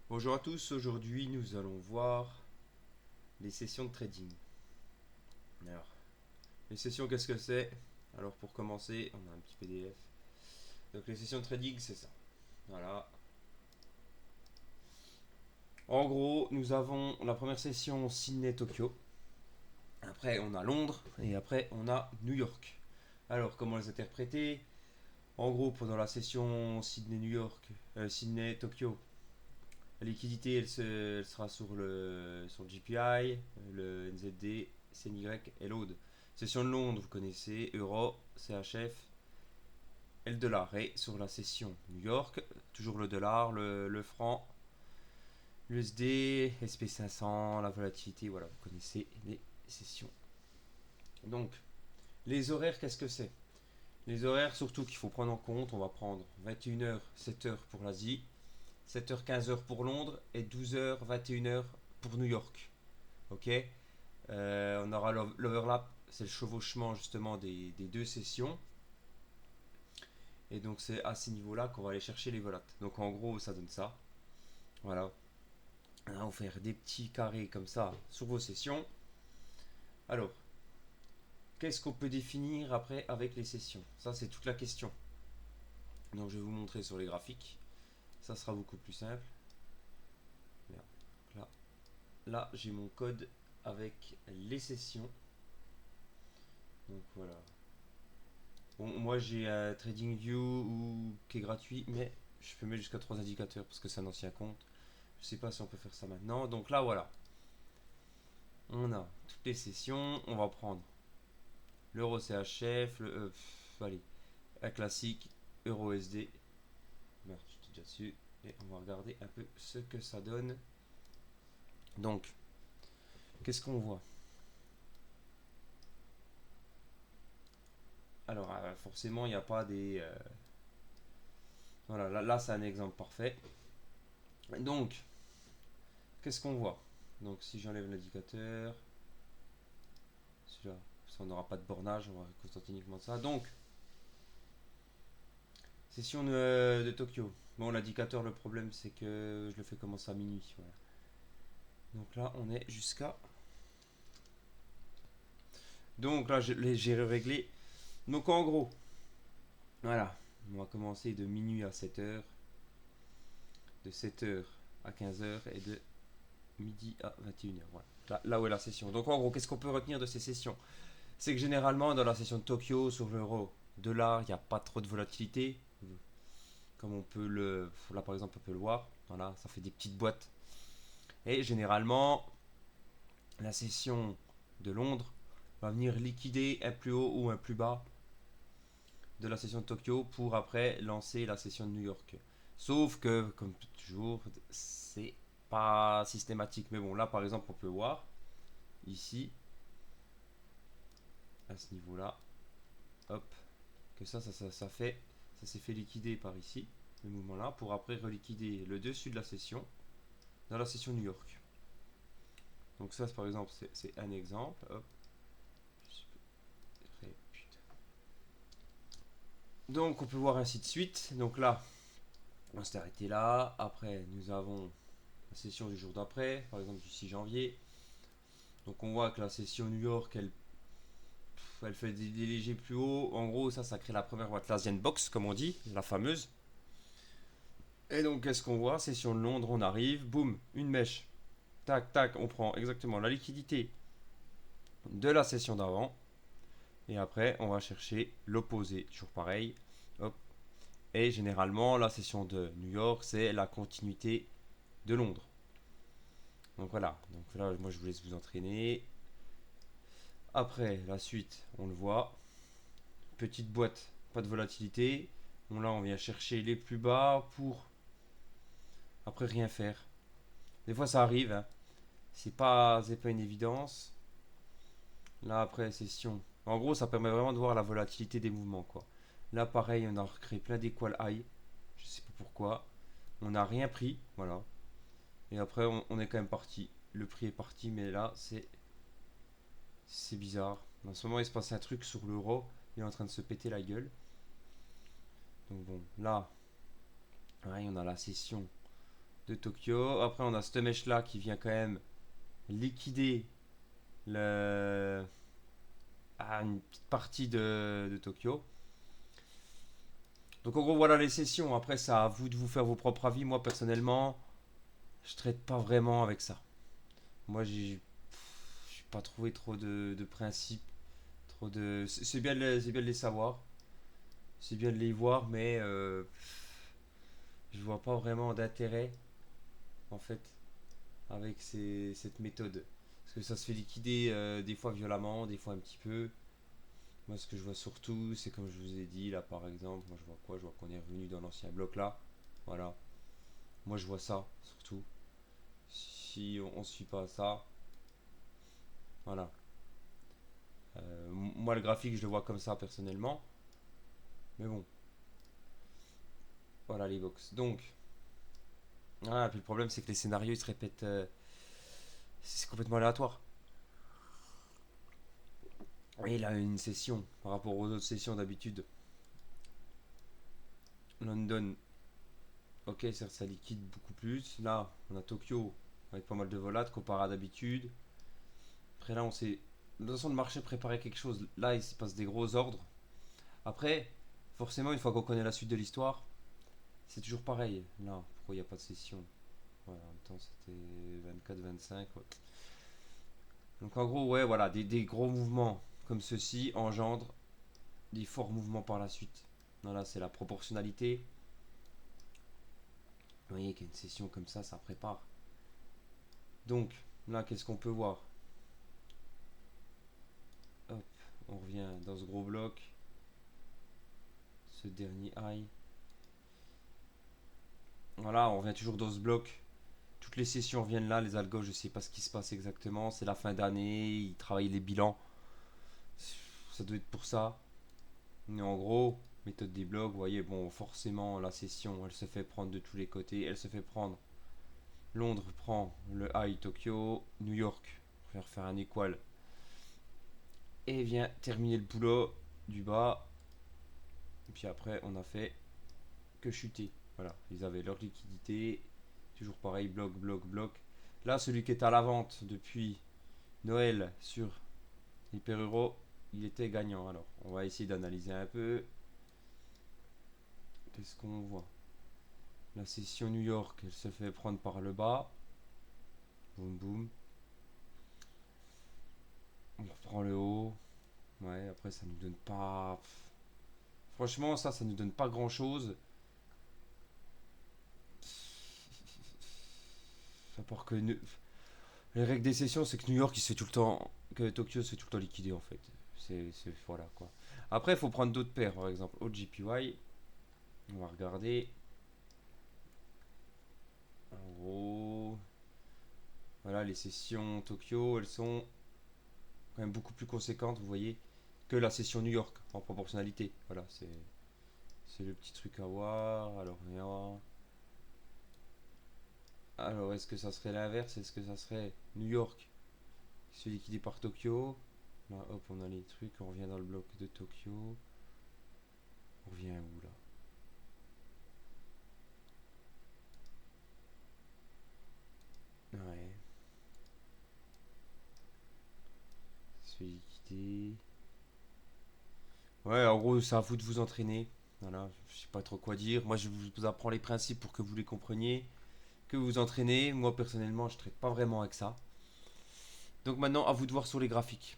Bonjour à tous, aujourd'hui nous allons voir les sessions de trading. Alors, les sessions qu'est-ce que c'est? Alors pour commencer, on a un petit PDF. Donc les sessions de trading c'est ça. Voilà. En gros, nous avons la première session Sydney-Tokyo. Après on a Londres et après on a New York. Alors comment les interpréter? En gros, pendant la session Sydney-New York, Sydney-Tokyo, la liquidité elle sera sur le GPI, le NZD, CNY et l'AUD. Session de Londres, vous connaissez, euro, CHF et le dollar. Et sur la session New York, toujours le dollar, le franc, l'USD, SP500, la volatilité, voilà, vous connaissez les sessions. Donc, les horaires, qu'est-ce que c'est? Les horaires, surtout qu'il faut prendre en compte, on va prendre 21h, 7h pour l'Asie, 7h, 15h pour Londres et 12h, 21h pour New York. Ok. On aura l'overlap, c'est le chevauchement justement des deux sessions. Et donc c'est à ces niveaux-là qu'on va aller chercher les volates. Donc en gros, ça donne ça. Voilà. On va faire des petits carrés comme ça sur vos sessions. Alors, qu'est-ce qu'on peut définir après avec les sessions? Ça, c'est toute la question. Donc je vais vous montrer sur les graphiques. Ça sera beaucoup plus simple. Là, là j'ai mon code avec les sessions. Donc voilà. Bon, moi j'ai un TradingView qui est gratuit, mais je peux mettre jusqu'à 3 indicateurs parce que c'est un ancien compte. Je sais pas si on peut faire ça maintenant. Donc là voilà. On a toutes les sessions. On va prendre l'euro CHF, allez, un classique, euro SD. Merde, j'étais déjà dessus. Et on va regarder un peu ce que ça donne. Donc, qu'est-ce qu'on voit? Alors, forcément, il n'y a pas des. Voilà, là c'est un exemple parfait. Donc, qu'est-ce qu'on voit? Donc, si j'enlève l'indicateur, celui-là, ça on n'aura pas de bornage, on va constater uniquement ça. Donc, session de Tokyo. Bon, l'indicateur, le problème c'est que je le fais commencer à minuit. Voilà. Donc là, on est jusqu'à. Donc là, j'ai réglé. Donc en gros, voilà, on va commencer de minuit à 7h, de 7h à 15h et de midi à 21h. Voilà. Là où est la session. Donc en gros, qu'est-ce qu'on peut retenir de ces sessions? C'est que généralement, dans la session de Tokyo, sur l'euro dollar, il n'y a pas trop de volatilité. Comme on peut le. Là par exemple, on peut le voir. Voilà, ça fait des petites boîtes. Et généralement, la session de Londres va venir liquider un plus haut ou un plus bas de la session de Tokyo pour après lancer la session de New York. Sauf que, comme toujours, c'est pas systématique. Mais bon, là par exemple, on peut voir ici, à ce niveau-là, hop, que ça fait, ça s'est fait liquider par ici, le mouvement là, pour après reliquider le dessus de la session dans la session New York. Donc ça, par exemple, c'est un exemple. Hop. Donc on peut voir ainsi de suite. Donc là, on s'est arrêté là. Après, nous avons la session du jour d'après, par exemple du 6 janvier. Donc on voit que la session New York, elle fait des légers plus haut. En gros, ça crée la première Atlassian Box, comme on dit, la fameuse. Et donc, qu'est-ce qu'on voit? Session de Londres, on arrive, boum, une mèche. Tac, tac, on prend exactement la liquidité de la session d'avant. Et après, on va chercher l'opposé, toujours pareil. Hop. Et généralement, la session de New York, c'est la continuité de Londres. Donc voilà. Donc là, moi, je vous laisse vous entraîner. Après, la suite, on le voit. Petite boîte, pas de volatilité. Bon, là, on vient chercher les plus bas pour après rien faire. Des fois, ça arrive. Hein. C'est pas une évidence. Là, après, session. En gros, ça permet vraiment de voir la volatilité des mouvements, quoi. Là, pareil, on a recréé plein d'équal high. Je sais pas pourquoi. On n'a rien pris, voilà. Et après, on est quand même parti. Le prix est parti, mais là, c'est bizarre. En ce moment, il se passe un truc sur l'euro. Il est en train de se péter la gueule. Donc bon, là, pareil, on a la session de Tokyo. Après, on a cette mèche là qui vient quand même liquider le... une petite partie de Tokyo. Donc en gros, voilà les sessions. Après, c'est à vous de vous faire vos propres avis. Moi, personnellement, je traite pas vraiment avec ça. Moi, j'ai pas trouvé trop de principes. Trop de... c'est bien de les savoir. C'est bien de les voir, mais je vois pas vraiment d'intérêt, en fait, avec cette méthode. Parce que ça se fait liquider des fois violemment, des fois un petit peu. Moi, ce que je vois surtout, c'est comme je vous ai dit, là par exemple, moi je vois quoi? Je vois qu'on est revenu dans l'ancien bloc là. Voilà. Moi, je vois ça, surtout. Si on ne suit pas ça, voilà. Moi, le graphique, je le vois comme ça personnellement. Mais bon, voilà les box. Donc, voilà, puis le problème, c'est que les scénarios ils se répètent. C'est complètement aléatoire. Et là, une session par rapport aux autres sessions d'habitude. London, ok, certes, ça liquide beaucoup plus. Là, on a Tokyo avec pas mal de volats comparé à d'habitude. Après, là, on sait. De toute façon, le marché préparait quelque chose. Là, il se passe des gros ordres. Après, forcément, une fois qu'on connaît la suite de l'histoire, c'est toujours pareil. Là, pourquoi il n'y a pas de session? Ouais, en même temps, c'était 24-25. Ouais. Donc, en gros, ouais, voilà, des gros mouvements comme ceci engendrent des forts mouvements par la suite. Voilà, c'est la proportionnalité. Vous voyez qu'une session comme ça prépare. Donc, là, qu'est-ce qu'on peut voir? Hop, on revient dans ce gros bloc. Ce dernier high. Voilà, on revient toujours dans ce bloc. Toutes les sessions reviennent là. Les algos, je sais pas ce qui se passe exactement. C'est la fin d'année. Ils travaillent les bilans. Ça doit être pour ça. Mais en gros, méthode des blocs, vous voyez, bon, forcément, la session, elle se fait prendre de tous les côtés. Elle se fait prendre. Londres prend le high Tokyo. New York, on va faire un équal. Et vient terminer le boulot du bas. Et puis après, on a fait que chuter. Voilà, ils avaient leur liquidité. Toujours pareil, bloc, bloc, bloc. Là, celui qui est à la vente depuis Noël sur Hyper Euro, il était gagnant. Alors, on va essayer d'analyser un peu. Qu'est-ce qu'on voit? La session New York, elle se fait prendre par le bas. Boum, boum. On reprend le haut. Ouais, après, ça nous donne pas. Franchement, ça nous donne pas grand chose. À part que. Les règles des sessions, c'est que New York, il se fait tout le temps. Que Tokyo se fait tout le temps liquider, en fait. Voilà, quoi. Après, il faut prendre d'autres paires. Par exemple, OGPY. On va regarder. En gros. Voilà, les sessions Tokyo, elles sont quand même beaucoup plus conséquentes, vous voyez, que la session New York en proportionnalité. Voilà, c'est le petit truc à voir. Alors, rien. Alors, est-ce que ça serait l'inverse? Est-ce que ça serait New York qui se fait liquider par Tokyo? Là, hop, on a les trucs. On revient dans le bloc de Tokyo. On revient où là? Ouais. Se fait liquider. Ouais, en gros, c'est à vous de vous entraîner. Voilà, je sais pas trop quoi dire. Moi, je vous apprends les principes pour que vous les compreniez, que vous vous entraînez. Moi, personnellement, je traite pas vraiment avec ça. Donc maintenant, à vous de voir sur les graphiques.